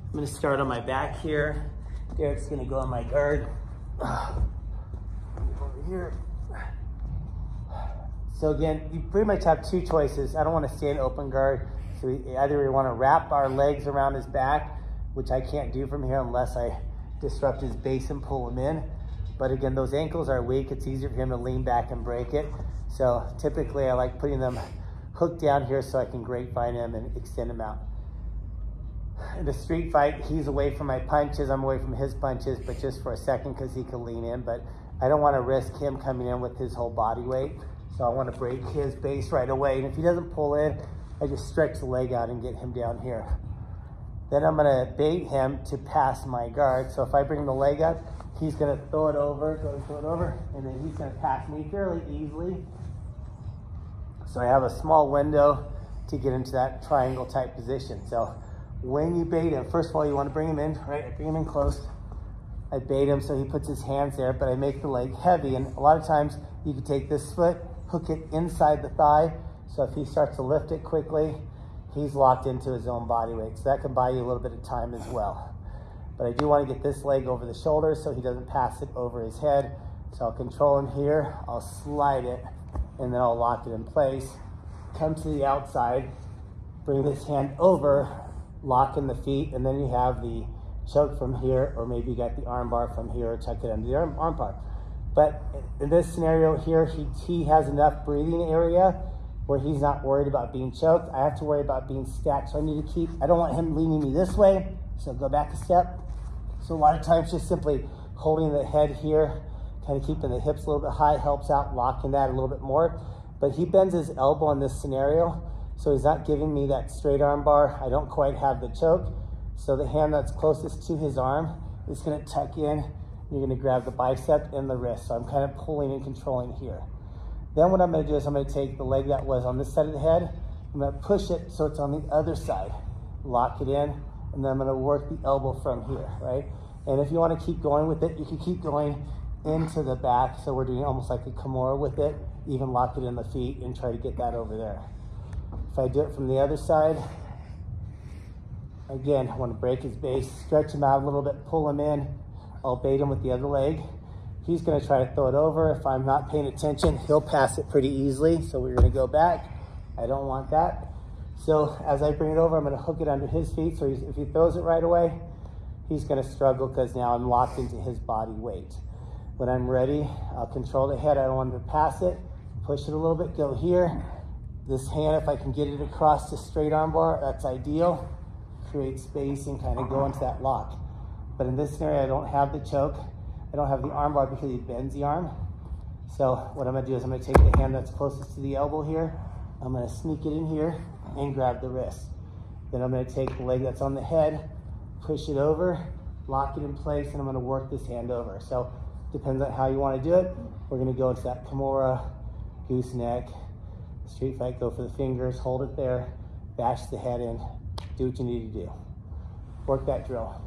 I'm gonna start on my back here. Derek's gonna go on my guard. Over here. So again, you pretty much have two choices. I don't want to stay in open guard. So either we want to wrap our legs around his back, which I can't do from here unless I disrupt his base and pull him in. But again, those ankles are weak. It's easier for him to lean back and break it. So typically I like putting them hooked down here so I can grapevine him and extend him out. In a street fight, he's away from my punches, I'm away from his punches, but just for a second because he can lean in. But I don't want to risk him coming in with his whole body weight. So I want to break his base right away. And if he doesn't pull in, I just stretch the leg out and get him down here. Then I'm going to bait him to pass my guard. So if I bring the leg up, he's going to throw it over, and then he's going to pass me fairly easily. So I have a small window to get into that triangle type position. So when you bait him, first of all, you want to bring him in, right? I bring him in close. I bait him so he puts his hands there, but I make the leg heavy. And a lot of times you can take this foot, hook it inside the thigh. So if he starts to lift it quickly, he's locked into his own body weight. So that can buy you a little bit of time as well. But I do want to get this leg over the shoulder so he doesn't pass it over his head. So I'll control him here, I'll slide it, and then I'll lock it in place. Come to the outside, bring this hand over, lock in the feet, and then you have the choke from here, or maybe you got the arm bar from here, or tuck it under the arm bar. But in this scenario here, he has enough breathing area where he's not worried about being choked. I have to worry about being stacked. So I need to keep, I don't want him leaning me this way, so go back a step. So a lot of times just simply holding the head here, kind of keeping the hips a little bit high helps out, locking that a little bit more. But he bends his elbow in this scenario, so he's not giving me that straight arm bar. I don't quite have the choke. So the hand that's closest to his arm is gonna tuck in. You're gonna grab the bicep and the wrist. So I'm kind of pulling and controlling here. Then what I'm gonna do is I'm gonna take the leg that was on this side of the head, I'm gonna push it so it's on the other side, lock it in, and then I'm gonna work the elbow from here, right? And if you wanna keep going with it, you can keep going into the back. So we're doing almost like a Kimura with it, even lock it in the feet and try to get that over there. If I do it from the other side, again, I want to break his base, stretch him out a little bit, pull him in. I'll bait him with the other leg. He's going to try to throw it over. If I'm not paying attention, he'll pass it pretty easily. So we're going to go back. I don't want that. So as I bring it over, I'm going to hook it under his feet. So if he throws it right away, he's going to struggle because now I'm locked into his body weight. When I'm ready, I'll control the head. I don't want him to pass it. Push it a little bit, go here. This hand, if I can get it across the straight arm bar, that's ideal. Create space and kind of go into that lock. But in this scenario, I don't have the choke. I don't have the arm bar because he bends the arm. So what I'm gonna do is I'm gonna take the hand that's closest to the elbow here. I'm gonna sneak it in here and grab the wrist. Then I'm gonna take the leg that's on the head, push it over, lock it in place, and I'm gonna work this hand over. So depends on how you wanna do it. We're gonna go into that Kimura, gooseneck, street fight, go for the fingers, hold it there, bash the head in, do what you need to do. Work that drill.